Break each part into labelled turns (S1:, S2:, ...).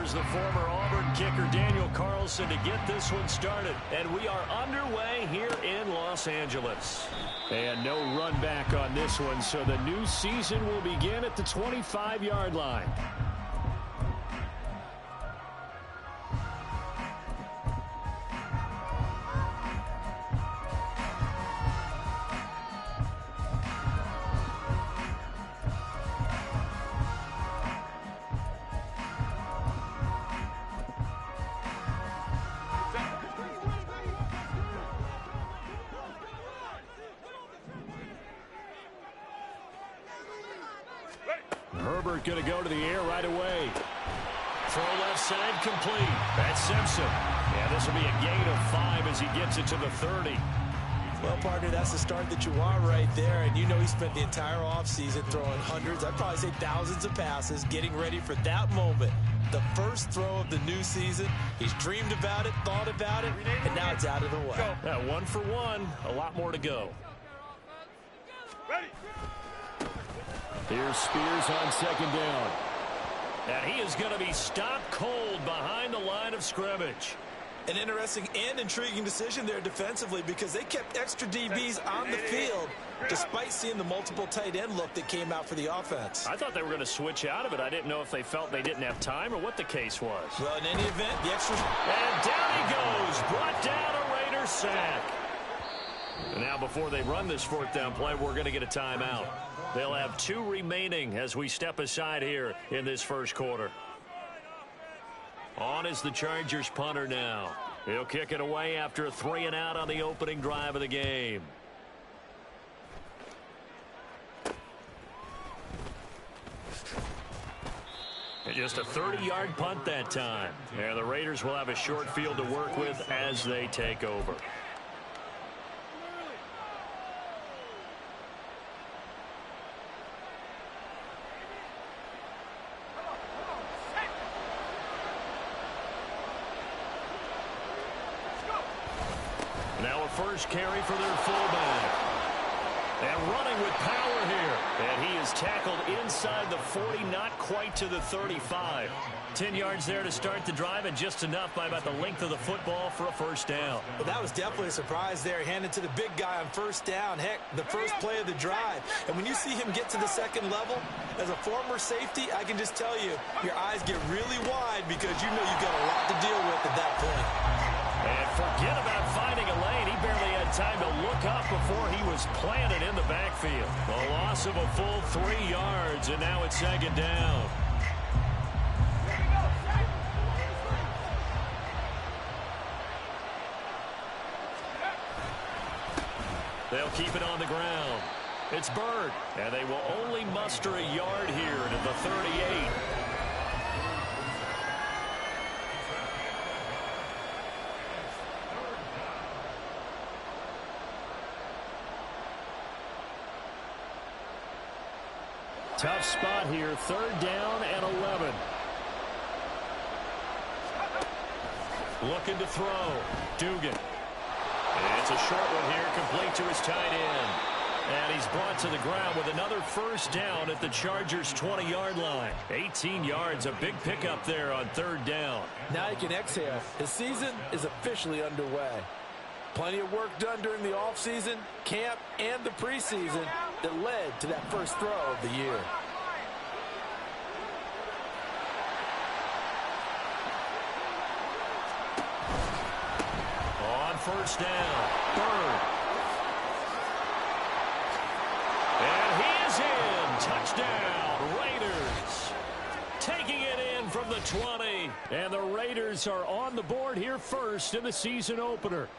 S1: Here's the former Auburn kicker Daniel Carlson to get this one started. And we are underway here in Los Angeles. And no run back on this one, so the new season will begin at the 25-yard line. Herbert going to go to the air right away. Throw left side complete. That's Simpson. Yeah, this will be a gain of 5 as he gets it to the 30.
S2: Well, partner, that's the start that you want right there. And you know he spent the entire offseason throwing hundreds, I'd probably say thousands of passes, getting ready for that moment. The first throw of the new season. He's dreamed about it, thought about it, and now it's out of the way.
S1: Yeah, 1 for 1. A lot more to go.
S3: Ready.
S1: Here's Spears on second down. And he is going to be stopped cold behind the line of scrimmage.
S2: An interesting and intriguing decision there defensively because they kept extra DBs on the field despite seeing the multiple tight end look that came out for the offense.
S1: I thought they were going to switch out of it. I didn't know if they felt they didn't have time or what the case was.
S2: Well, in any event, the extra...
S1: And down he goes. Brought down a Raider sack. And now before they run this fourth down play, we're going to get a timeout. They'll have 2 remaining as we step aside here in this first quarter. On is the Chargers punter now. He'll kick it away after a 3-and-out on the opening drive of the game. And just a 30-yard punt that time. And the Raiders will have a short field to work with as they take over. Now a first carry for their fullback. And running with power here. And he is tackled inside the 40, not quite to the 35. 10 yards there to start the drive, and just enough by about the length of the football for a first down.
S2: Well, that was definitely a surprise there, handed to the big guy on first down. Heck, the first play of the drive. And when you see him get to the second level, as a former safety, I can just tell you, your eyes get really wide because you know you've got a lot to deal with at that point.
S1: And forget about finding a lane. He barely had time to look up before he was planted in the backfield. A loss of a full 3 yards, and now it's second down. They'll keep it on the ground. It's Bird, and they will only muster a yard here to the 38. Tough spot here, 3rd down and 11. Looking to throw. Dugan. And it's a short one here, complete to his tight end. And he's brought to the ground with another first down at the Chargers' 20-yard line. 18 yards, a big pickup there on 3rd down.
S2: Now he can exhale. His season is officially underway. Plenty of work done during the offseason, camp, and the preseason that led to that first throw of the year.
S1: On first down, Bird. And he is in. Touchdown, Raiders. Taking it in from the 20. And the Raiders are on the board here first in the season opener.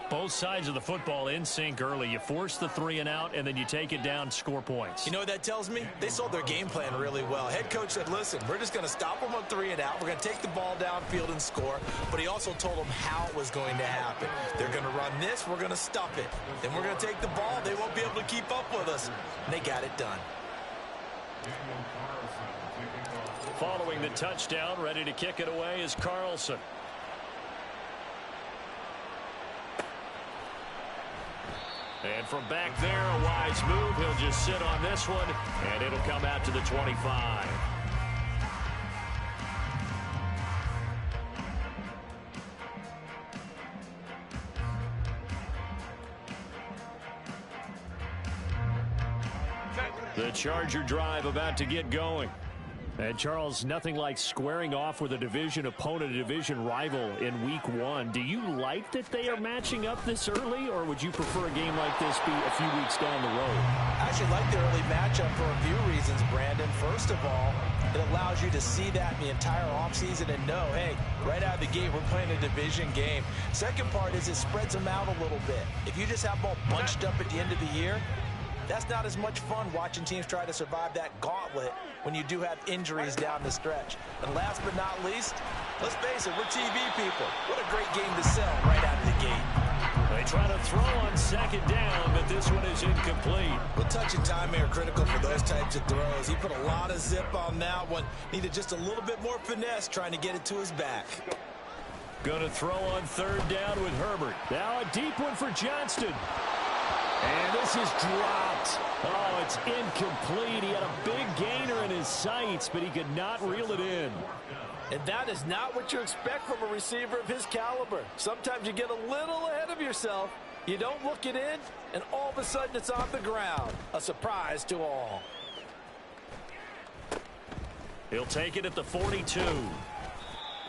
S1: Both sides of the football in sync early. You force the 3-and-out, and then you take it down, score points.
S2: You know what that tells me? They sold their game plan really well. Head coach said, listen, we're just going to stop them on 3-and-out. We're going to take the ball downfield and score. But he also told them how it was going to happen. They're going to run this. We're going to stop it. Then we're going to take the ball. They won't be able to keep up with us. And they got it done.
S1: Following the touchdown, ready to kick it away is Carlson. And from back there, a wise move. He'll just sit on this one, and it'll come out to the 25. The Charger drive about to get going. And, Charles, nothing like squaring off with a division opponent, a division rival in Week 1. Do you like that they are matching up this early, or would you prefer a game like this be a few weeks down the road?
S2: I actually like the early matchup for a few reasons, Brandon. First of all, it allows you to see that in the entire offseason and know, hey, right out of the gate, we're playing a division game. Second part is it spreads them out a little bit. If you just have them all bunched up at the end of the year, that's not as much fun watching teams try to survive that gauntlet when you do have injuries down the stretch. And last but not least, let's face it, we're TV people. What a great game to sell right out of the gate.
S1: They try to throw on second down, but this one is incomplete.
S2: Well, touch and timing are critical for those types of throws. He put a lot of zip on that one. Needed just a little bit more finesse trying to get it to his back.
S1: Going to throw on third down with Herbert. Now a deep one for Johnston. And this is dropped. Oh, it's incomplete. He had a big gainer in his sights, but he could not reel it in.
S4: And that is not what you expect from a receiver of his caliber. Sometimes you get a little ahead of yourself. You don't look it in, and all of a sudden it's on the ground. A surprise to all.
S1: He'll take it at the 42.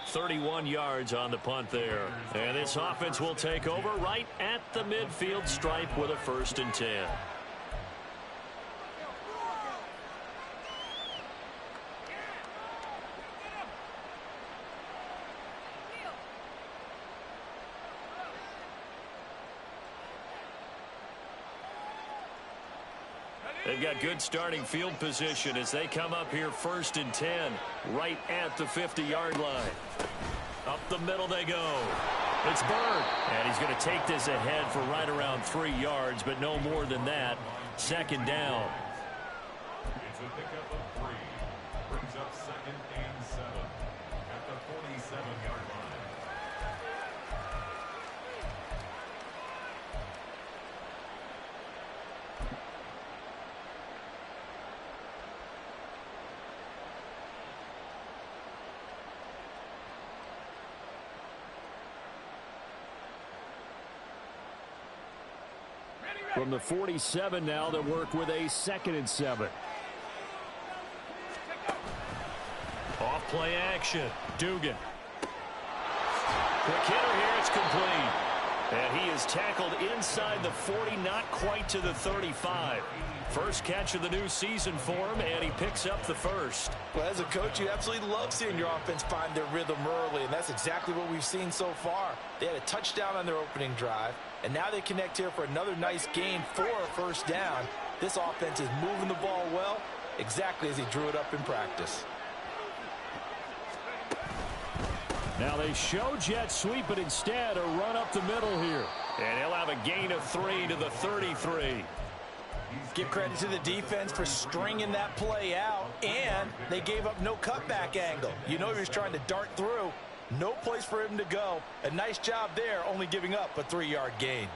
S1: 31 yards on the punt there. And this offense will take over right at the midfield stripe with a 1st and 10. They've got good starting field position as they come up here 1st and 10 right at the 50-yard line. Up the middle they go. It's Bird. And he's going to take this ahead for right around 3 yards, but no more than that. 2nd down.
S5: It's a pickup of 3. Brings up 2nd and 7 at the 47-yard line.
S1: From the 47 now, they work with a 2nd and 7. Off play action. Dugan. Quick hitter here. It's complete. And he is tackled inside the 40, not quite to the 35. First catch of the new season for him, and he picks up the 1st.
S2: Well, as a coach, you absolutely love seeing your offense find their rhythm early, and that's exactly what we've seen so far. They had a touchdown on their opening drive, and now they connect here for another nice gain for a 1st down. This offense is moving the ball well, exactly as he drew it up in practice.
S1: Now they show jet sweep, but instead a run up the middle here. And he'll have a gain of 3 to the 33.
S2: Give credit to the defense for stringing that play out, and they gave up no cutback angle. You know he was trying to dart through. No place for him to go. A nice job there, only giving up a 3-yard gain.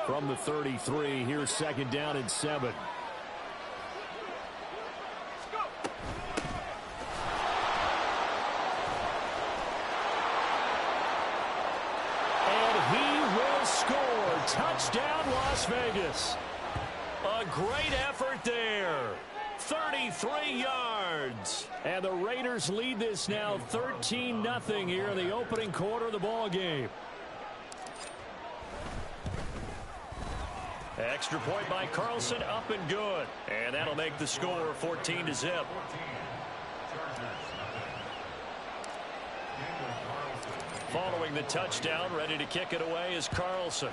S1: From the 33, here's 2nd down and 7. Touchdown, Las Vegas. A great effort there. 33 yards. And the Raiders lead this now 13-0 here in the opening quarter of the ball game. Extra point by Carlson, up and good. And that'll make the score 14-0. Following the touchdown, ready to kick it away is Carlson.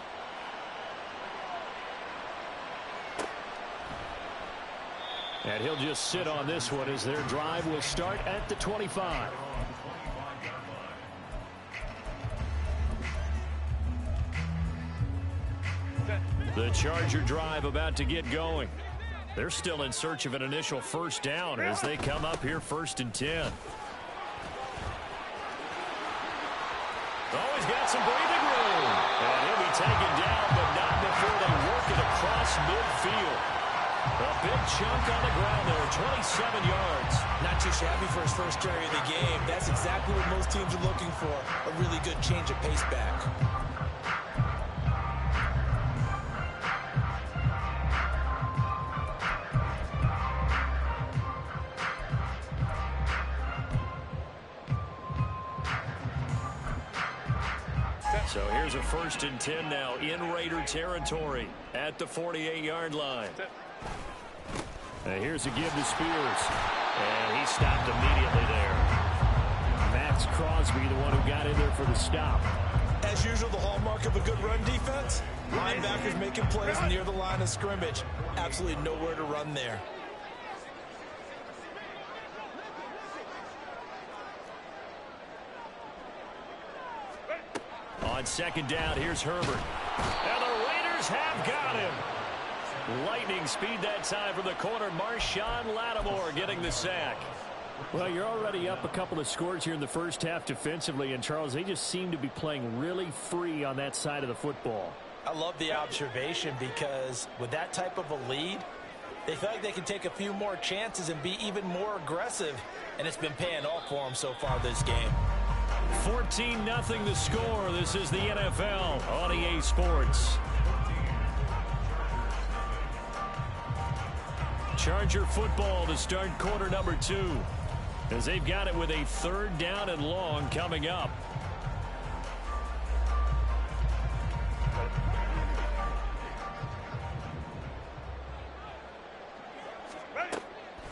S1: And he'll just sit on this one as their drive will start at the 25. The Charger drive about to get going. They're still in search of an initial 1st down as they come up here 1st and 10. Oh, he's got some breathing room. And he'll be taken down, but not before they work it across midfield. A big chunk on the ground there, 27 yards.
S2: Not too shabby for his first carry of the game. That's exactly what most teams are looking for, a really good change of pace back.
S1: So here's a 1st and 10 now in Raider territory at the 48-yard line. Here's a give to Spears. And he stopped immediately there. Max Crosby, the one who got in there for the stop.
S2: As usual, the hallmark of a good run defense, linebackers making plays near the line of scrimmage. Absolutely nowhere to run there.
S1: On 2nd down, here's Herbert. And the Raiders have got him. Lightning speed that time from the corner. Marshawn Lattimore getting the sack. Well, you're already up a couple of scores here in the first half defensively, and Charles, they just seem to be playing really free on that side of the football.
S2: I love the observation because with that type of a lead, they feel like they can take a few more chances and be even more aggressive, and it's been paying off for them so far this game.
S1: 14-0 the score. This is the NFL on EA Sports. Charger football to start quarter number 2. As they've got it with a 3rd down and long coming up.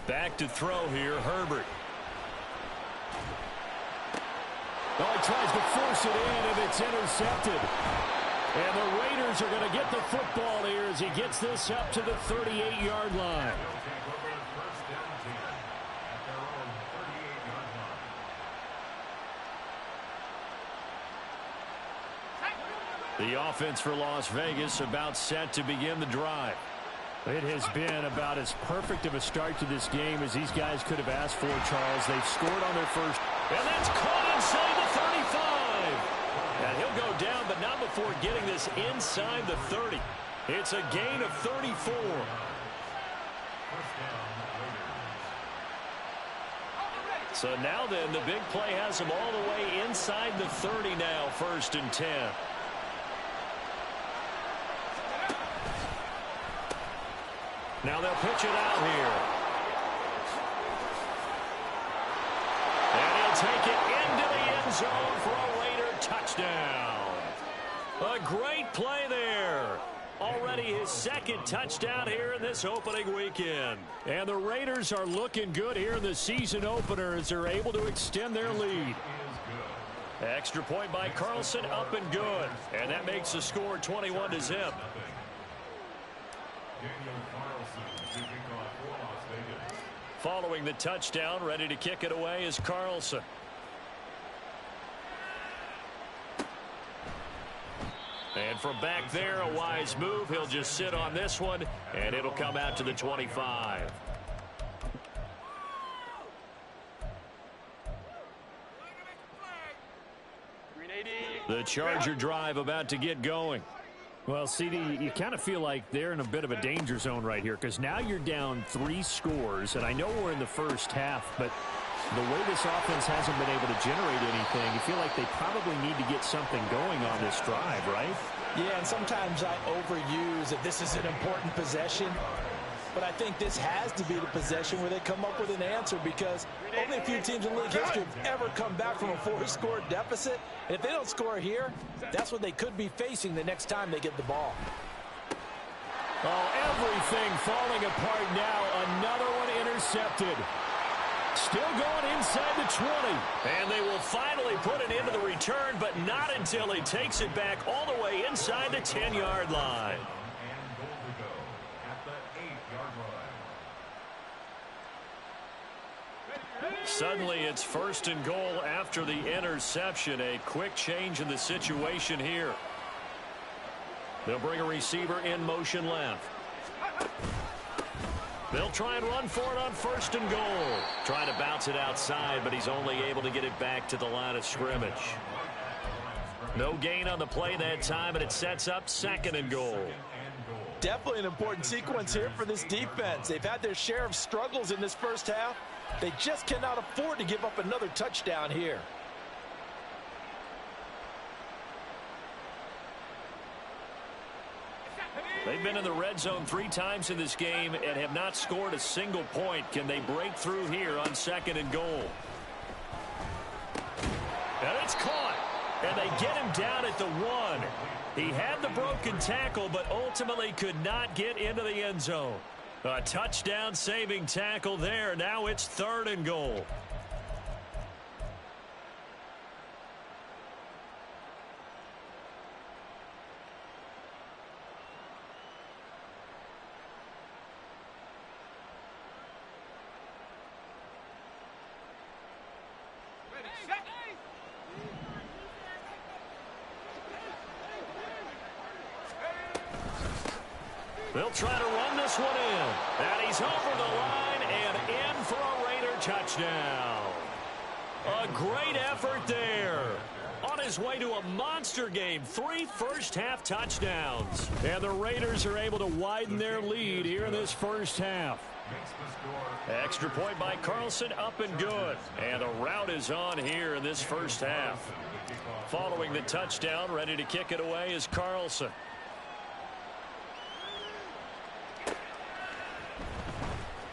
S1: Back to throw here, Herbert.
S6: Oh, he tries to force it in, and it's intercepted. And the Raiders are going to get the football here as he gets this up to the 38-yard line.
S1: The offense for Las Vegas about set to begin the drive.
S6: It has been about as perfect of a start to this game as these guys could have asked for, Charles. They've scored on their first.
S1: And that's caught inside the 35. And he'll go down, but not before getting this inside the 30. It's a gain of 34. So now then, the big play has him all the way inside the 30 now, 1st and 10. Now they'll pitch it out here. And he'll take it into the end zone for a Raider touchdown. A great play there. Already his 2nd touchdown here in this opening weekend.
S6: And the Raiders are looking good here in the season opener as they're able to extend their lead.
S1: Extra point by Carlson, up and good. And that makes the score 21-0. Following the touchdown, ready to kick it away is Carlson. And from back there, a wise move. He'll just sit on this one, and it'll come out to the 25. The Charger drive about to get going.
S6: Well, CD, you kind of feel like they're in a bit of a danger zone right here because now you're down 3 scores, and I know we're in the first half, but the way this offense hasn't been able to generate anything, you feel like they probably need to get something going on this drive, right?
S2: Yeah, and sometimes I overuse that this is an important possession, but I think this has to be the possession where they come up with an answer because only a few teams in league history have ever come back from a 4-score deficit. And if they don't score here, that's what they could be facing the next time they get the ball.
S6: Oh, everything falling apart now. Another one intercepted. Still going inside the 20.
S1: And they will finally put it into the return, but not until he takes it back all the way inside the 10-yard line. Suddenly it's 1st and goal after the interception. A quick change in the situation here. They'll bring a receiver in motion left. They'll try and run for it on 1st and goal. Trying to bounce it outside, but he's only able to get it back to the line of scrimmage. No gain on the play that time, and it sets up 2nd and goal.
S2: Definitely an important sequence here for this defense. They've had their share of struggles in this first half. They just cannot afford to give up another touchdown here.
S1: They've been in the red zone 3 times in this game and have not scored a single point. Can they break through here on 2nd and goal? And it's caught. And they get him down at the 1. He had the broken tackle, but ultimately could not get into the end zone. A touchdown-saving tackle there. Now it's 3rd and goal. They'll try to run this one in. And he's over the line and in for a Raider touchdown. A great effort there. On his way to a monster game. 3 first-half touchdowns. And the Raiders are able to widen their lead here in this first half. Extra point by Carlson, up and good. And the route is on here in this first half. Following the touchdown, ready to kick it away is Carlson.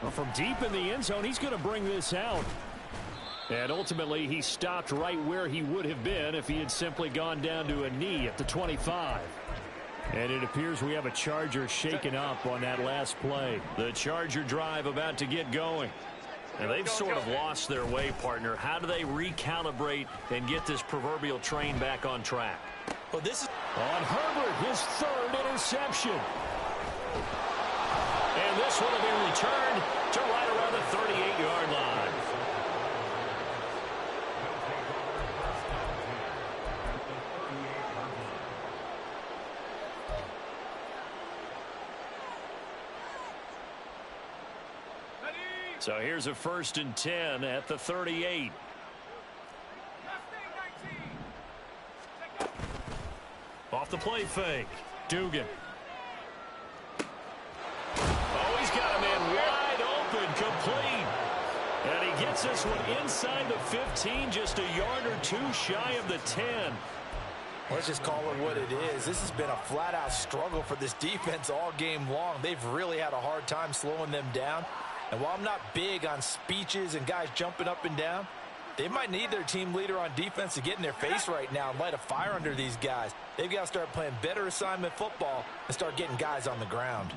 S1: Well, from deep in the end zone, he's going to bring this out. And ultimately, he stopped right where he would have been if he had simply gone down to a knee at the 25. And it appears we have a Charger shaken up on that last play. The Charger drive about to get going. And they've sort of lost their way, partner. How do they recalibrate and get this proverbial train back on track?
S2: Well, this is
S1: on Herbert, his 3rd interception. And this one will be returned to right around the 38-yard line. So here's a 1st and 10 at the 38. Off the play fake. Dugan. Oh, he's got a man wide open, complete. And he gets this one inside the 15, just a yard or 2 shy of the 10.
S2: Let's just call it what it is. This has been a flat-out struggle for this defense all game long. They've really had a hard time slowing them down. And while I'm not big on speeches and guys jumping up and down, they might need their team leader on defense to get in their face right now and light a fire under these guys. They've got to start playing better assignment football and start getting guys on the ground.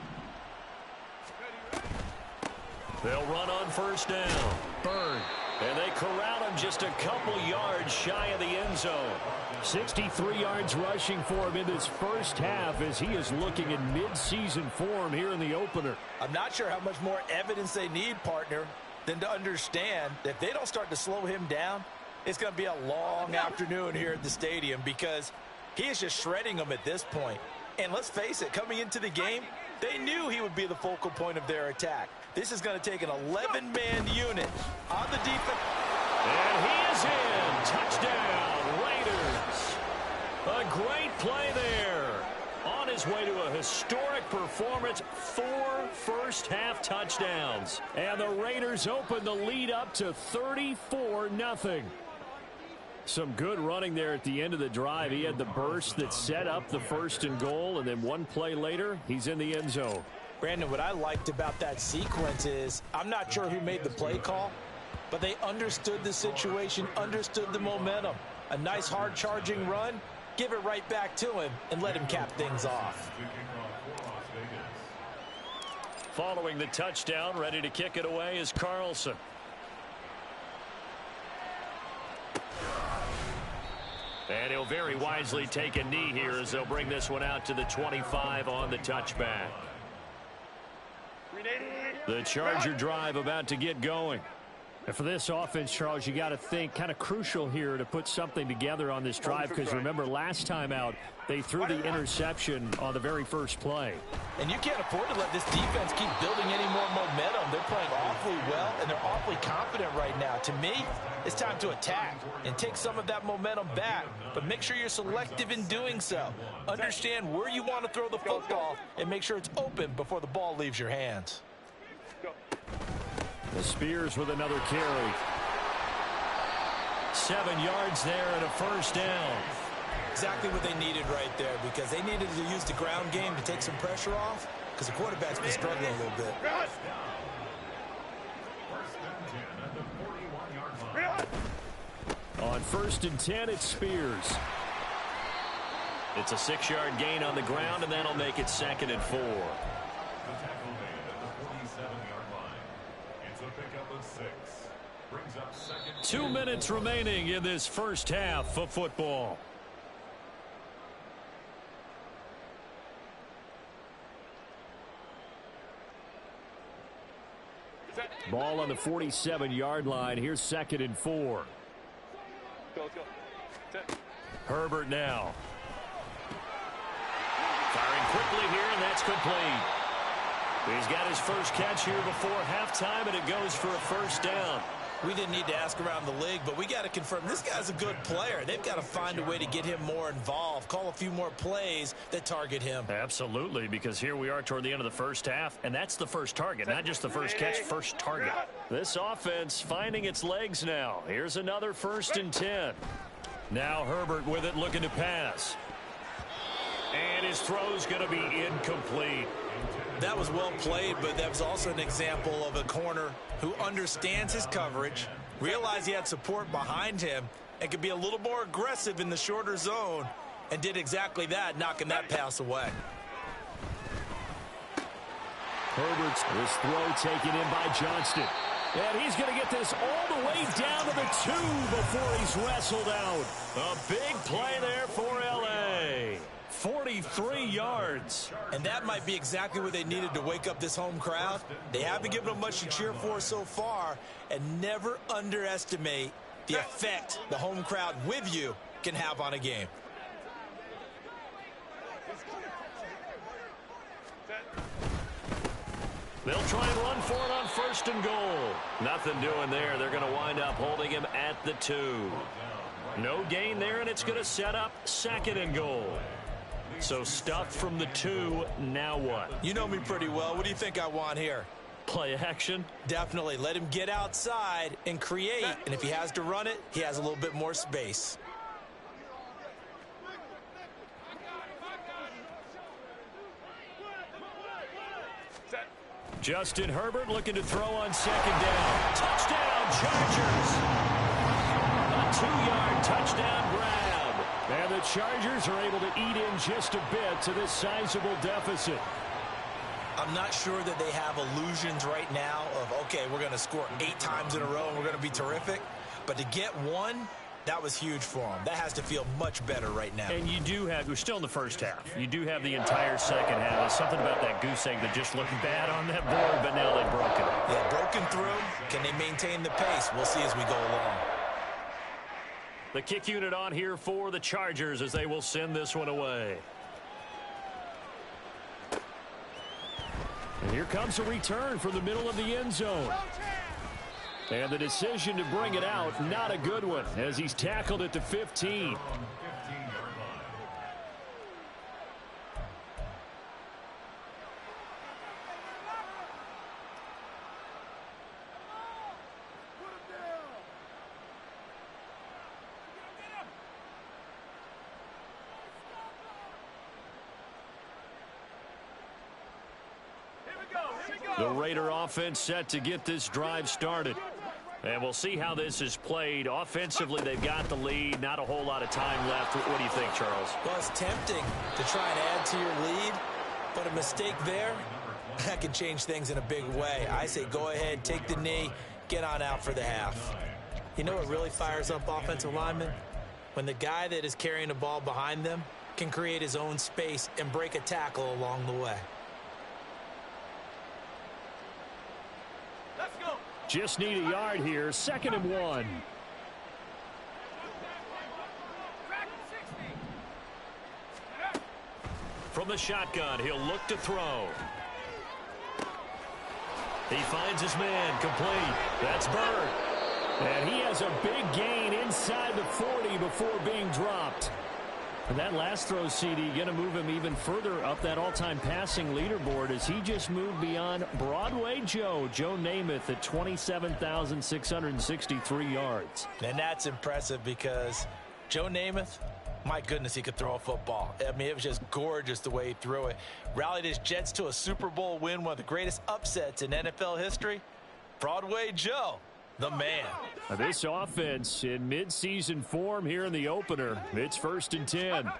S1: They'll run on 1st down. Bird. And they corral him just a couple yards shy of the end zone. 63 yards rushing for him in this first half as he is looking in mid-season form here in the opener.
S2: I'm not sure how much more evidence they need, partner, than to understand that if they don't start to slow him down, it's going to be a long afternoon here at the stadium because he is just shredding them at this point. And let's face it, coming into the game, they knew he would be the focal point of their attack. This is going to take an 11-man unit on the defense.
S1: And he is in. Touchdown, Raiders. A great play there. On his way to a historic performance, 4 first-half touchdowns. And the Raiders open the lead up to 34-0. Some good running there at the end of the drive. He had the burst that set up the 1st and goal, and then one play later, he's in the end zone.
S2: Brandon, what I liked about that sequence is I'm not sure who made the play call, but they understood the situation, understood the momentum. A nice hard charging run, give it right back to him, and let him cap things off.
S1: Following the touchdown, ready to kick it away is Carlson. And he'll very wisely take a knee here as they'll bring this one out to the 25 on the touchback. The Charger drive about to get going. And for this offense, Charles, you got to think kind of crucial here to put something together on this drive because remember last time out they threw the interception on the very first play.
S2: And you can't afford to let this defense keep building any more momentum. They're playing awfully well and they're awfully confident right now. To me, it's time to attack and take some of that momentum back, but make sure you're selective in doing so. Understand where you want to throw the football and make sure it's open before the ball leaves your hands.
S1: The Spears with another carry. 7 yards there and a 1st down.
S2: Exactly what they needed right there because they needed to use the ground game to take some pressure off because the quarterback's been struggling a little bit.
S1: On 1st and 10, it's Spears. It's a 6-yard gain on the ground, and that'll make it 2nd and 4.
S5: The tackle made at the 47-yard line. It's a pickup of 6. Brings up 2nd.
S6: 2 minutes remaining in this first half of football. Ball on the 47-yard line. Here's 2nd and 4.
S3: Go, go.
S6: Herbert now.
S1: Firing quickly here, and that's complete. He's got his first catch here before halftime, and it goes for a first down.
S2: We didn't need to ask around the league, but we got to confirm this guy's a good player. They've got to find a way to get him more involved, call a few more plays that target him.
S6: Absolutely, because here we are toward the end of the first half, and that's the first target, not just the first catch, first target. This offense finding its legs now. Here's another 1st and 10. Now Herbert with it, looking to pass. And his throw's going to be incomplete.
S2: That was well played, but that was also an example of a corner who understands his coverage, realized he had support behind him, and could be a little more aggressive in the shorter zone, and did exactly that, knocking that pass away.
S6: Herbert's this throw taken in by Johnston. And he's going to get this all the way down to the 2 before he's wrestled out. A big play there for L.A. 43 yards.
S2: And that might be exactly what they needed to wake up this home crowd. They haven't given them much to cheer for so far, and never underestimate the effect the home crowd with you can have on a game.
S1: They'll try and run for it on 1st and goal. Nothing doing there. They're going to wind up holding him at the 2. No gain there, and it's going to set up 2nd and goal. So stuffed from the 2, now what?
S2: You know me pretty well. What do you think I want here?
S1: Play action?
S2: Definitely. Let him get outside and create. And if he has to run it, he has a little bit more space.
S6: Justin Herbert looking to throw on 2nd down. Touchdown, Chargers! A 2-yard touchdown grab. And the Chargers are able to eat in just a bit to this sizable deficit.
S2: I'm not sure that they have illusions right now of, okay, we're going to score 8 times in a row and we're going to be terrific. But to get one, that was huge for them. That has to feel much better right now.
S6: And you do have, we're still in the first half. You do have the entire second half. There's something about that goose egg that just looked bad on that board, but now they've broken it.
S2: Yeah, broken through. Can they maintain the pace? We'll see as we go along.
S6: The kick unit on here for the Chargers as they will send this one away. And here comes a return from the middle of the end zone. And the decision to bring it out, not a good one, as he's tackled at the 15. The Raider offense set to get this drive started. And we'll see how this is played. Offensively, they've got the lead. Not a whole lot of time left. What do you think, Charles?
S2: Well, it's tempting to try and add to your lead, but a mistake there, that can change things in a big way. I say go ahead, take the knee, get on out for the half. You know what really fires up offensive linemen? When the guy that is carrying the ball behind them can create his own space and break a tackle along the way.
S6: Just need a yard here. 2nd and 1.
S1: From the shotgun, he'll look to throw. He finds his man, complete. That's Bird.
S6: And he has a big gain inside the 40 before being dropped. And that last throw, CD, going to move him even further up that all-time passing leaderboard as he just moved beyond Broadway Joe Namath at 27,663 yards.
S2: And that's impressive because Joe Namath, my goodness, he could throw a football. I mean, it was just gorgeous the way he threw it. Rallied his Jets to a Super Bowl win, one of the greatest upsets in NFL history. Broadway Joe, the man.
S6: This offense in midseason form here in the opener. It's 1st and 10.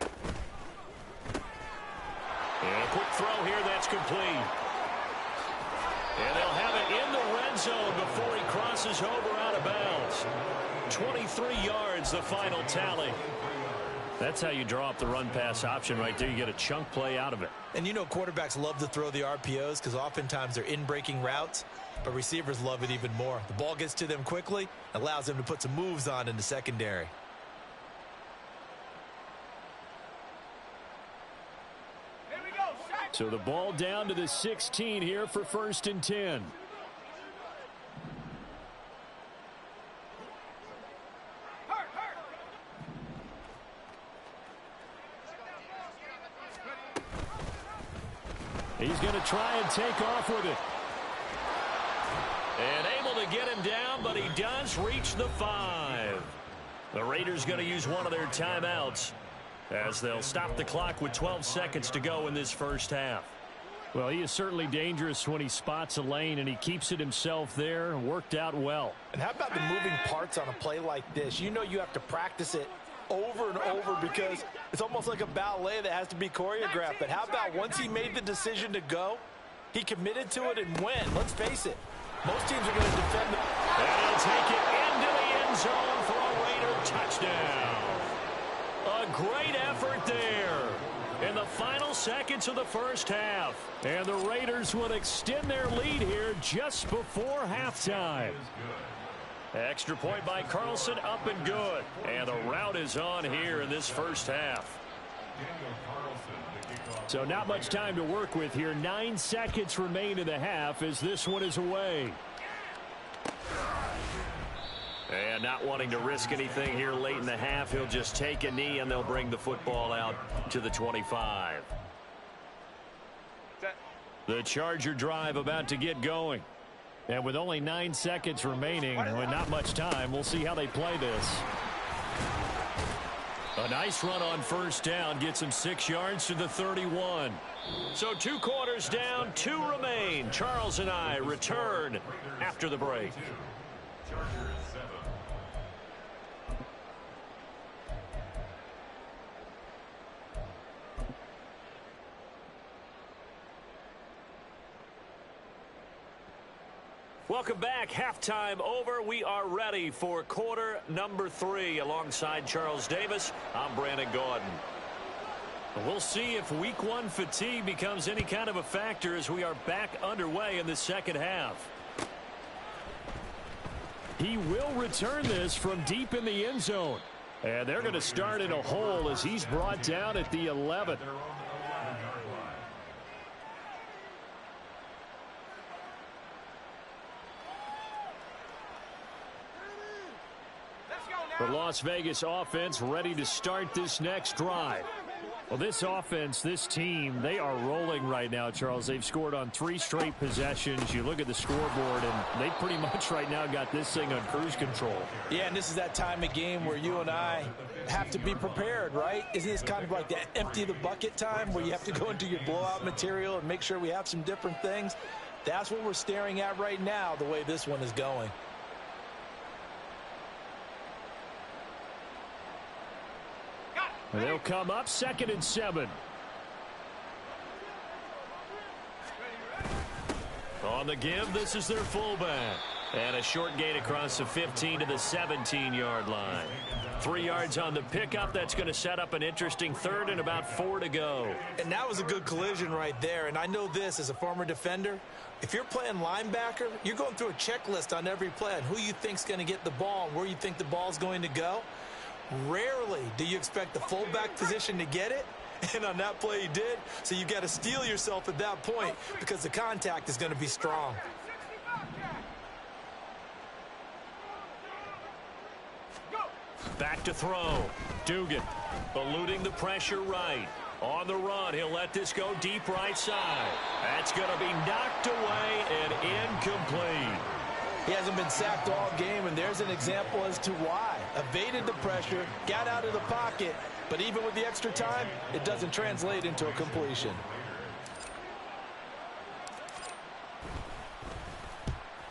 S1: And a quick throw here, that's complete. And they'll have it in the red zone before he crosses over out of bounds. 23 yards, the final tally. That's how you draw up the run-pass option right there. You get a chunk play out of it.
S2: And you know quarterbacks love to throw the RPOs because oftentimes they're in-breaking routes, but receivers love it even more. The ball gets to them quickly, allows them to put some moves on in the secondary.
S6: So the ball down to the 16 here for 1st and 10. He's going to try and take off with it.
S1: And able to get him down, but he does reach the 5. The Raiders going to use one of their timeouts as they'll stop the clock with 12 seconds to go in this first half.
S6: Well, he is certainly dangerous when he spots a lane, and he keeps it himself there. Worked out well.
S4: And how about the moving parts on a play like this? You know you have to practice it over and over because it's almost like a ballet that has to be choreographed. But how about once he made the decision to go, he committed to it and went. Let's face it, most teams are going to defend it.
S1: And he'll take it into the end zone for a Raider touchdown. A great effort there in the final seconds of the first half.
S6: And the Raiders will extend their lead here just before halftime.
S1: Extra point by Carlson, up and good. And the route is on here in this first half.
S6: So not much time to work with here. 9 seconds remain in the half as this one is away.
S1: And not wanting to risk anything here late in the half, he'll just take a knee and they'll bring the football out to the 25.
S6: The Charger drive about to get going. And with only 9 seconds remaining, and not much time, we'll see how they play this.
S1: A nice run on first down gets him 6 yards to the 31. So 2 quarters down, 2 remain. Charles and I return after the break. Welcome back. Halftime over. We are ready for quarter number 3. Alongside Charles Davis, I'm Brandon Gaudin. We'll see if week 1 fatigue becomes any kind of a factor as we are back underway in the second half.
S6: He will return this from deep in the end zone. And they're going to start in a hole as he's brought down at the 11. The Las Vegas offense ready to start this next drive. Well, this offense, this team, they are rolling right now, Charles. They've scored on 3 straight possessions. You look at the scoreboard, and they pretty much right now got this thing on cruise control.
S4: Yeah, and this is that time of game where you and I have to be prepared, right? Isn't this kind of like the empty the bucket time where you have to go into your blowout material and make sure we have some different things? That's what we're staring at right now, the way this one is going.
S6: They'll come up 2nd and 7.
S1: On the give, this is their fullback. And a short gain across the 15 to the 17-yard line. 3 yards on the pickup. That's going to set up an interesting 3rd and about 4 to go.
S2: And that was a good collision right there. And I know this as a former defender. If you're playing linebacker, you're going through a checklist on every play on who you think's going to get the ball and where you think the ball's going to go. Rarely do you expect the fullback position to get it, and on that play he did. So you got to steel yourself at that point because the contact is going to be strong.
S1: Back to throw. Dugan eluding the pressure right. On the run, he'll let this go deep right side. That's going to be knocked away and incomplete.
S4: He hasn't been sacked all game, and there's an example as to why. Evaded the pressure, got out of the pocket, but even with the extra time, it doesn't translate into a completion.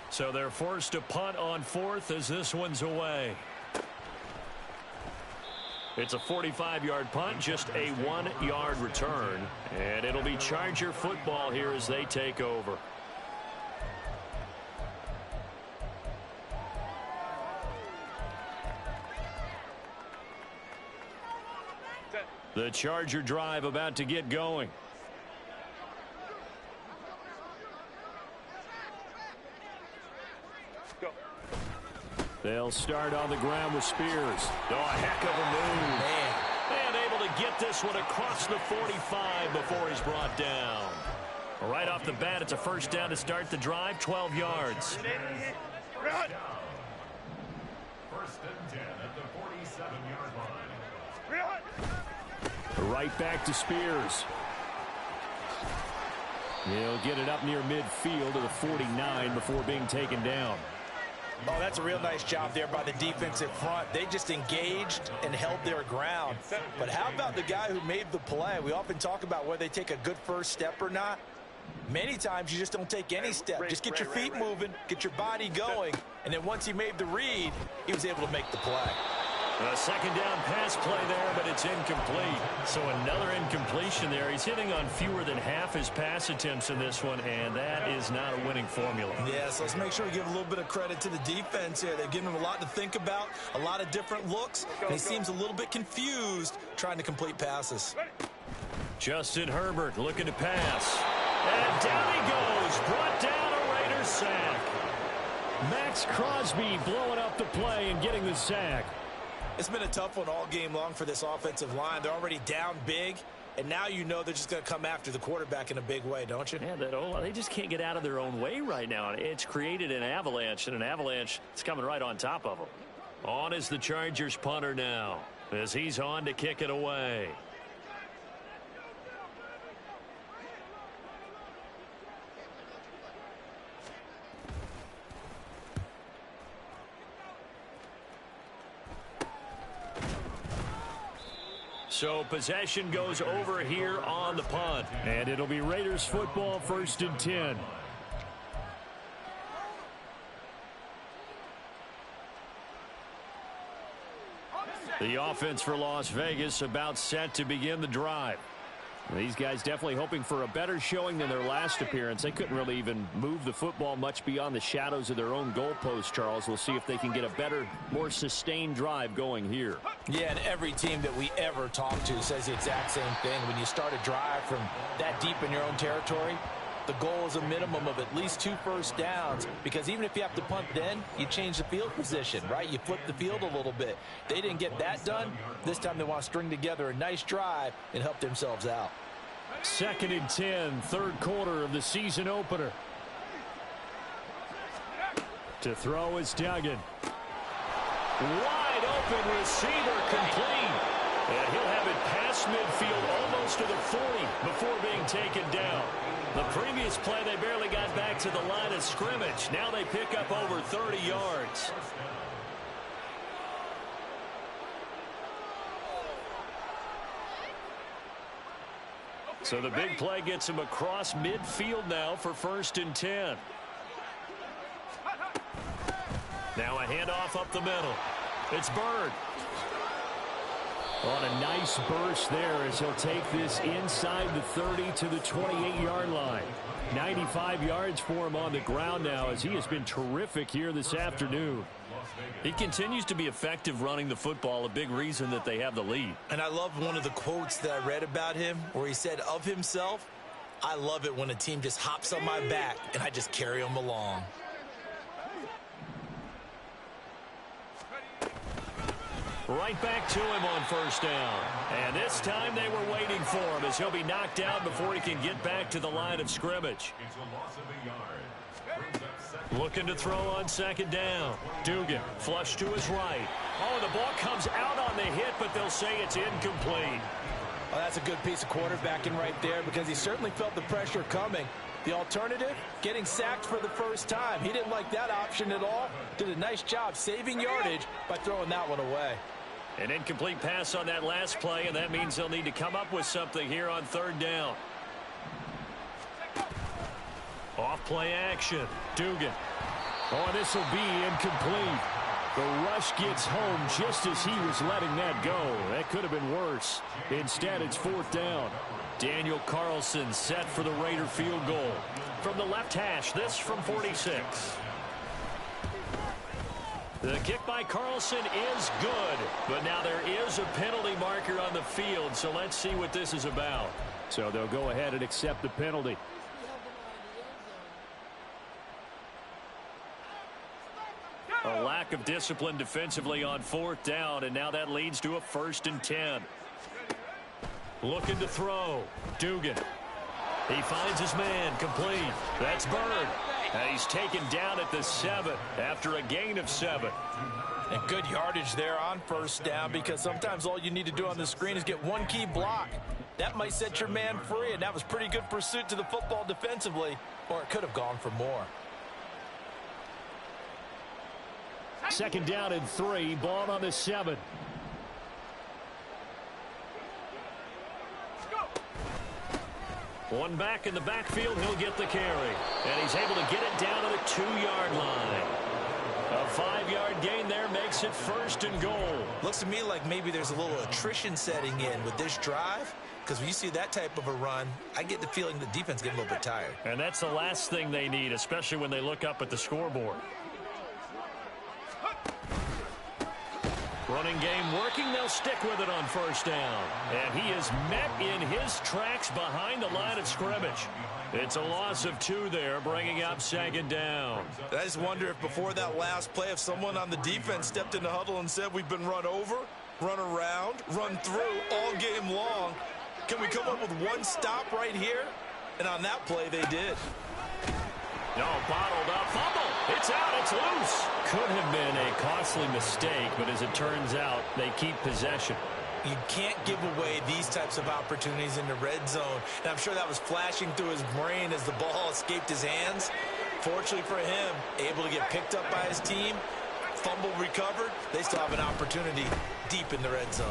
S1: So they're forced to punt on 4th as this one's away. It's a 45-yard punt, just a 1-yard return. And it'll be Charger football here as they take over. The Charger drive about to get going. They'll start on the ground with Spears. Oh, a heck of a move.
S2: Man.
S1: And able to get this one across the 45 before he's brought down. Right off the bat, it's a first down to start the drive, 12 yards.
S5: First and 10 at the 47-yard line.
S6: Right back to Spears. He'll get it up near midfield to the 49 before being taken down.
S2: Oh, that's a real nice job there by the defensive front. They just engaged and held their ground. But how about the guy who made the play? We often talk about whether they take a good first step or not. Many times you just don't take any step. Just get your feet moving, get your body going, and then once he made the read, he was able to make the play.
S1: A second down pass play there, but it's incomplete. So another incompletion there. He's hitting on fewer than half his pass attempts in this one, and that is not a winning formula.
S2: Yeah, so let's make sure we give a little bit of credit to the defense here. They've given him a lot to think about, a lot of different looks, and he seems a little bit confused trying to complete passes.
S1: Justin Herbert looking to pass. And down he goes. Brought down a Raiders sack.
S6: Max Crosby blowing up the play and getting the sack.
S2: It's been a tough one all game long for this offensive line. They're already down big, and now you know they're just going to come after the quarterback in a big way, don't you?
S1: Yeah, they just can't get out of their own way right now. It's created an avalanche, and an avalanche is coming right on top of them. On is the Chargers punter now, as he's on to kick it away. So possession goes over here on the punt.
S6: And it'll be Raiders football, 1st and 10.
S1: The offense for Las Vegas about set to begin the drive.
S6: These guys definitely hoping for a better showing than their last appearance. They couldn't really even move the football much beyond the shadows of their own goalpost, Charles. We'll see if they can get a better, more sustained drive going here.
S2: Yeah, and every team that we ever talk to says the exact same thing. When you start a drive from that deep in your own territory, the goal is a minimum of at least 2 first downs, because even if you have to punt then, you change the field position, right? You flip the field a little bit. They didn't get that done. This time they want to string together a nice drive and help themselves out.
S6: 2nd and 10, 3rd quarter of the season opener. To throw is Duggan.
S1: Wide open receiver complete. And he'll have it past midfield almost to the 40 before being taken down. The previous play, they barely got back to the line of scrimmage. Now they pick up over 30 yards. So the big play gets him across midfield now for 1st and 10. Now a handoff up the middle. It's Bird.
S6: On a nice burst there as he'll take this inside the 30 to the 28-yard line. 95 yards for him on the ground now, as he has been terrific here this afternoon.
S1: He continues to be effective running the football, a big reason that they have the lead.
S2: And I love one of the quotes that I read about him where he said of himself, "I love it when a team just hops on my back and I just carry them along."
S1: Right back to him on 1st down. And this time they were waiting for him as he'll be knocked down before he can get back to the line of scrimmage.
S5: It's a loss of a yard. Brings up 2nd.
S1: Looking to throw on 2nd down. Dugan flush to his right. Oh, the ball comes out on the hit, but they'll say it's incomplete.
S2: Well, that's a good piece of quarterbacking right there, because he certainly felt the pressure coming. The alternative, getting sacked for the first time. He didn't like that option at all. Did a nice job saving yardage by throwing that one away.
S1: An incomplete pass on that last play, and that means they'll need to come up with something here on 3rd down. Off play action. Dugan.
S6: Oh, this will be incomplete. The rush gets home just as he was letting that go. That could have been worse. Instead, it's 4th down. Daniel Carlson set for the Raider field goal. From the left hash, this from 46. The kick by Carlson is good, but now there is a penalty marker on the field, so let's see what this is about. So they'll go ahead and accept the penalty. A lack of discipline defensively on 4th down, and now that leads to a 1st and 10. Looking to throw. Dugan. He finds his man, complete. That's Bird. And he's taken down at the 7 after a gain of 7.
S4: And good yardage there on 1st down, because sometimes all you need to do on the screen is get one key block. That might set your man free, and that was pretty good pursuit to the football defensively, or it could have gone for more.
S6: 2nd down and 3, ball on the 7. One back in the backfield, he'll get the carry. And he's able to get it down to the 2-yard line. A 5-yard gain there makes it 1st and goal.
S2: Looks to me like maybe there's a little attrition setting in with this drive, because when you see that type of a run, I get the feeling the defense getting a little bit tired.
S6: And that's the last thing they need, especially when they look up at the scoreboard. Running game working. They'll stick with it on 1st down. And he is met in his tracks behind the line of scrimmage. It's a loss of 2 there, bringing up 2nd down.
S2: I just wonder if before that last play, if someone on the defense stepped in the huddle and said, we've been run over, run around, run through all game long. Can we come up with one stop right here? And on that play, they did.
S6: No, bottled up, fumble. It's out, it's loose. Could have been a costly mistake, but as it turns out, they keep possession.
S2: You can't give away these types of opportunities in the red zone. And I'm sure that was flashing through his brain as the ball escaped his hands. Fortunately for him, able to get picked up by his team, fumble recovered. They still have an opportunity deep in the red zone.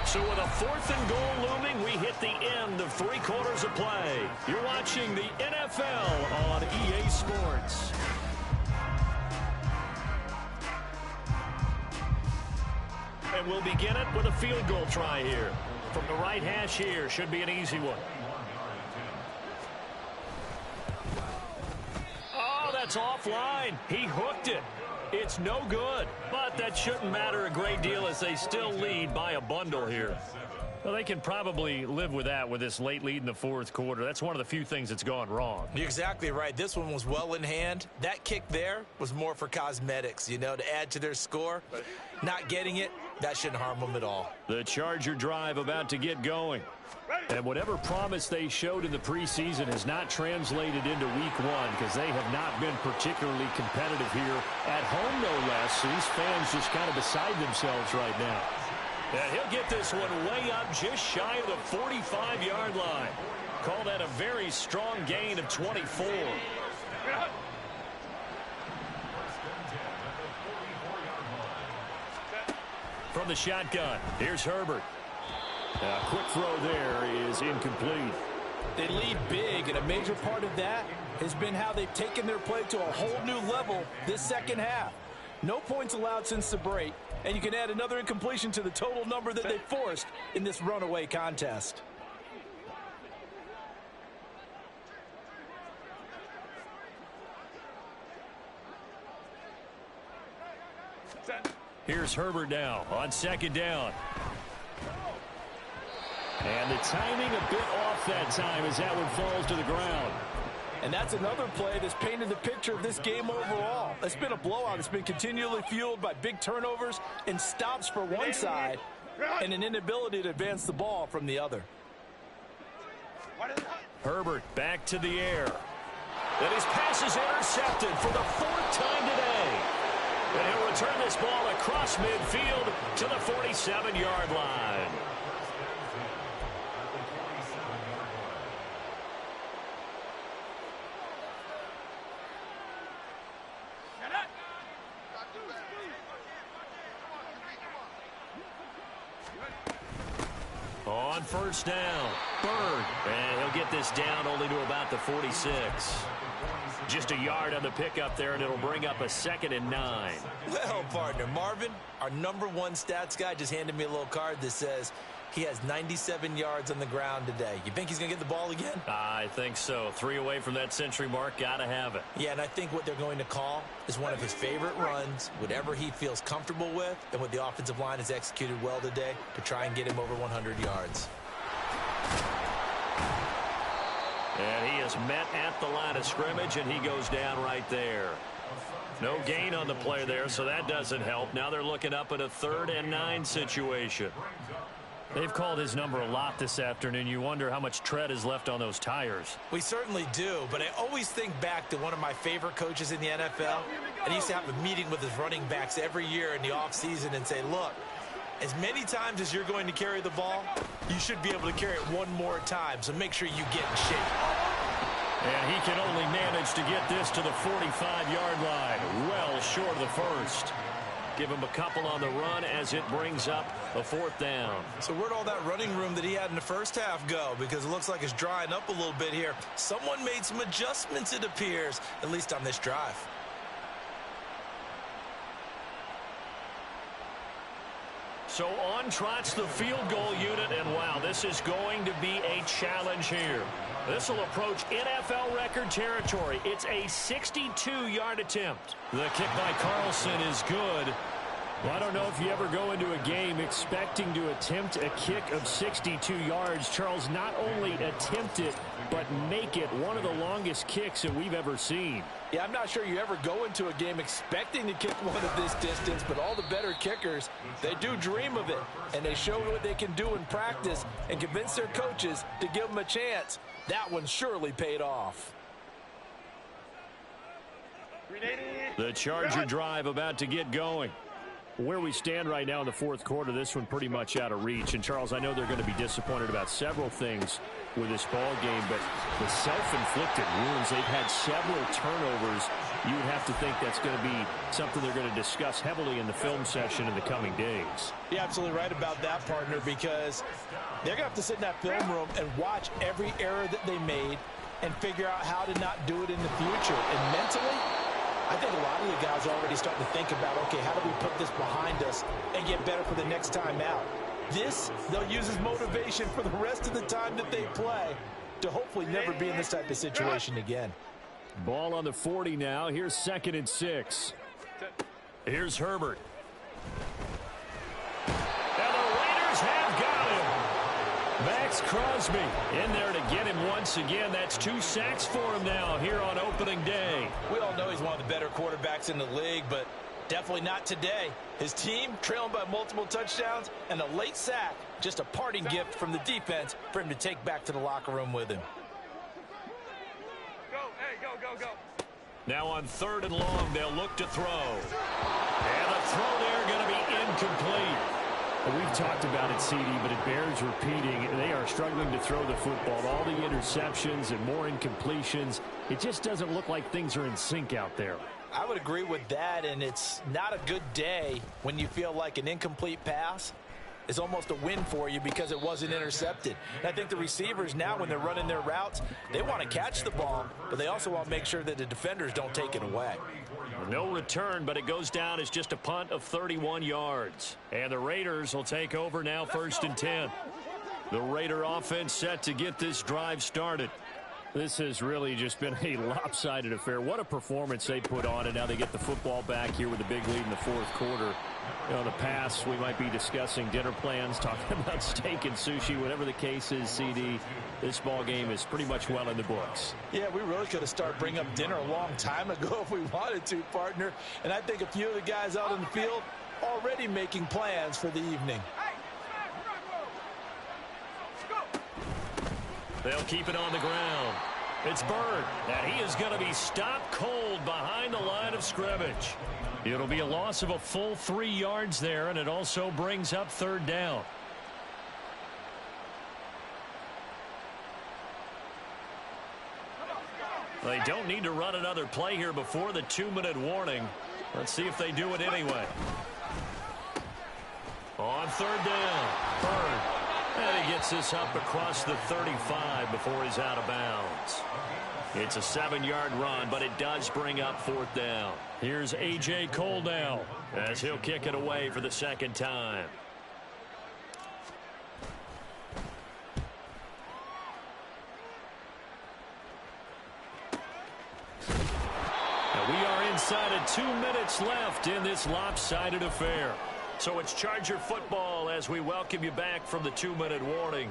S6: So with a 4th and goal looming, we hit the end of 3 quarters of play. You're watching the NFL on EA Sports. And we'll begin it with a field goal try here. From the right hash here, should be an easy one. Oh, that's offline. He hooked it. It's no good, but that shouldn't matter a great deal as they still lead by a bundle here. Well, they can probably live with that with this late lead in the 4th quarter. That's one of the few things that's gone wrong.
S2: You're exactly right. This one was well in hand. That kick there was more for cosmetics, you know, to add to their score. Not getting it, that shouldn't harm them at all.
S6: The Charger drive about to get going. And whatever promise they showed in the preseason has not translated into week 1 because they have not been particularly competitive here at home, no less. So these fans just kind of beside themselves right now. And he'll get this one way up just shy of the 45-yard line. Call that a very strong gain of 24. From the shotgun, here's Herbert. A quick throw there is incomplete.
S4: They lead big, and a major part of that has been how they've taken their play to a whole new level this second half. No points allowed since the break, and you can add another incompletion to the total number that they forced in this runaway contest.
S6: Here's Herbert now on 2nd down. And the timing a bit off that time as that one falls to the ground.
S4: And that's another play that's painted the picture of this game overall. It's been a blowout. It's been continually fueled by big turnovers and stops for one side and an inability to advance the ball from the other.
S6: Herbert back to the air. And his pass is intercepted for the 4th time today. And he'll return this ball across midfield to the 47-yard line. On 1st down, Bird. And he'll get this down only to about the 46. Just a yard on the pickup there, and it'll bring up a 2nd and 9.
S2: Well, partner, Marvin, our #1 stats guy, just handed me a little card that says he has 97 yards on the ground today. You think he's going to get the ball again?
S6: I think so. 3 away from that century mark. Got to have it.
S2: Yeah, and I think what they're going to call is one of his favorite runs, whatever he feels comfortable with, and what the offensive line has executed well today to try and get him over 100 yards.
S6: And he is met at the line of scrimmage, and he goes down right there. No gain on the play there, so that doesn't help. Now they're looking up at a 3rd and 9 situation. They've called his number a lot this afternoon. You wonder how much tread is left on those tires.
S2: We certainly do, but I always think back to one of my favorite coaches in the NFL, and he used to have a meeting with his running backs every year in the offseason and say, look, as many times as you're going to carry the ball, you should be able to carry it one more time, so make sure you get in shape.
S6: And he can only manage to get this to the 45-yard line, well short of the first. Give him a couple on the run as it brings up a 4th down.
S2: So where'd all that running room that he had in the first half go? Because it looks like it's drying up a little bit here. Someone made some adjustments, it appears, at least on this drive.
S6: So on trots the field goal unit, and wow, this is going to be a challenge here. This will approach NFL record territory. It's a 62-yard attempt. The kick by Carlson is good. Well, I don't know if you ever go into a game expecting to attempt a kick of 62 yards. Charles, not only attempt it, but make it one of the longest kicks that we've ever seen.
S4: Yeah, I'm not sure you ever go into a game expecting to kick one of this distance, but all the better kickers, they do dream of it, and they show what they can do in practice and convince their coaches to give them a chance. That one surely paid off.
S6: The Charger drive about to get going. Where we stand right now in the 4th quarter, this one pretty much out of reach. And, Charles, I know they're going to be disappointed about several things with this ball game, but the self-inflicted wounds, they've had several turnovers. You would have to think that's going to be something they're going to discuss heavily in the film session in the coming days.
S4: You're absolutely right about that, partner, because they're going to have to sit in that film room and watch every error that they made and figure out how to not do it in the future. And mentally, I think a lot of the guys are already starting to think about, okay, how do we put this behind us and get better for the next time out? This, they'll use as motivation for the rest of the time that they play to hopefully never be in this type of situation again.
S6: Ball on the 40 now. Here's 2nd and 6. Here's Herbert. And the Raiders have got him. Max Crosby in there to get him once again. That's 2 sacks for him now here on opening day.
S2: We all know he's one of the better quarterbacks in the league, but definitely not today. His team trailing by multiple touchdowns and a late sack. Just a parting gift from the defense for him to take back to the locker room with him.
S3: Go.
S6: Now on 3rd and long, they'll look to throw. And the throw there going to be incomplete. Well, we've talked about it, CD, but it bears repeating. They are struggling to throw the football. All the interceptions and more incompletions. It just doesn't look like things are in sync out there.
S2: I would agree with that, and it's not a good day when you feel like an incomplete pass is almost a win for you because it wasn't intercepted. And I think the receivers now, when they're running their routes, they want to catch the ball, but they also want to make sure that the defenders don't take it away.
S6: No return, but it goes down as just a punt of 31 yards. And the Raiders will take over now, 1st and 10. The Raider offense set to get this drive started. This has really just been a lopsided affair. What a performance they put on, and now they get the football back here with a big lead in the 4th quarter. You know, in the past, we might be discussing dinner plans, talking about steak and sushi, whatever the case is, CD. This ball game is pretty much well in the books.
S4: Yeah, we really could have started bringing up dinner a long time ago if we wanted to, partner. And I think a few of the guys out in the field already making plans for the evening.
S6: They'll keep it on the ground. It's Bird, and he is going to be stopped cold behind the line of scrimmage. It'll be a loss of a full 3 yards there, and it also brings up 3rd down. They don't need to run another play here before the 2-minute warning. Let's see if they do it anyway. On 3rd down, Bird. And he gets
S1: picks this up across the 35 before he's out of bounds. It's a 7-yard run, but it does bring up 4th down. Here's A.J. Cole now as he'll kick it away for the second time. Now we are inside of 2 minutes left in this lopsided affair. So it's Charger football as we welcome you back from the 2-minute warning.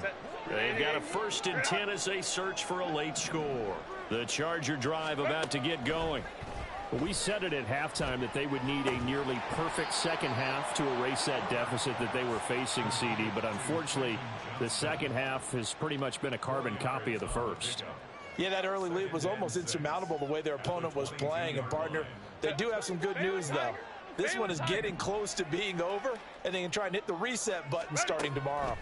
S1: They've got a 1st and 10 as they search for a late score. The Charger drive about to get going.
S6: Well, we said it at halftime that they would need a nearly perfect second half to erase that deficit that they were facing, CD. But unfortunately, the second half has pretty much been a carbon copy of the first.
S2: Yeah, that early lead was almost insurmountable the way their opponent was playing. And, partner, they do have some good news, though. This one is getting close to being over, and they can try and hit the reset button starting tomorrow.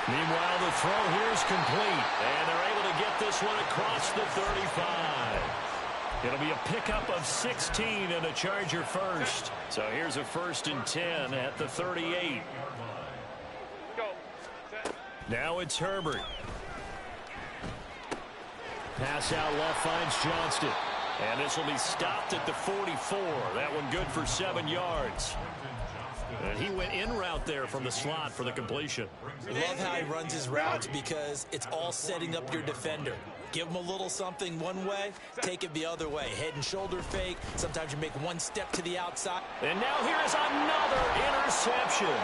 S1: Meanwhile, the throw here is complete, and they're able to get this one across the 35. It'll be a pickup of 16 and a Charger first. So here's a 1st and 10 at the 38. Now it's Herbert. Pass out left finds Johnston. And this will be stopped at the 44. That one good for 7 yards. And he went in route there from the slot for the completion.
S2: Love how he runs his routes because it's all setting up your defender. Give him a little something one way, take it the other way. Head and shoulder fake. Sometimes you make one step to the outside.
S1: And now here is another interception.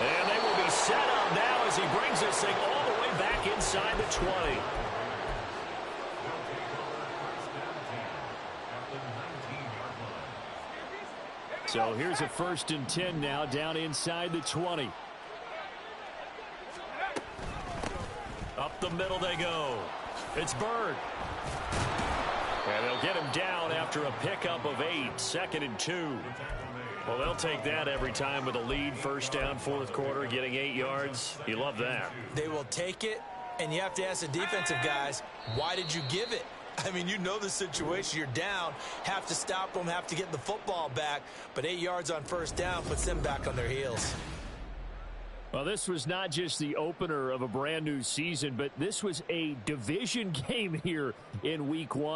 S1: And they will be set up now as he brings this thing all the way back inside the 20.
S6: So here's a 1st and 10 now down inside the 20.
S1: Up the middle they go. It's Bird. And they'll get him down after a pickup of 8, 2nd and 2. Well, they'll take that every time with a lead, 1st down, 4th quarter, getting 8 yards. You love that.
S2: They will take it, and you have to ask the defensive guys, why did you give it? I mean, you know the situation. You're down, have to stop them, have to get the football back. But 8 yards on 1st down puts them back on their heels.
S6: Well, this was not just the opener of a brand new season, but this was a division game here in week 1.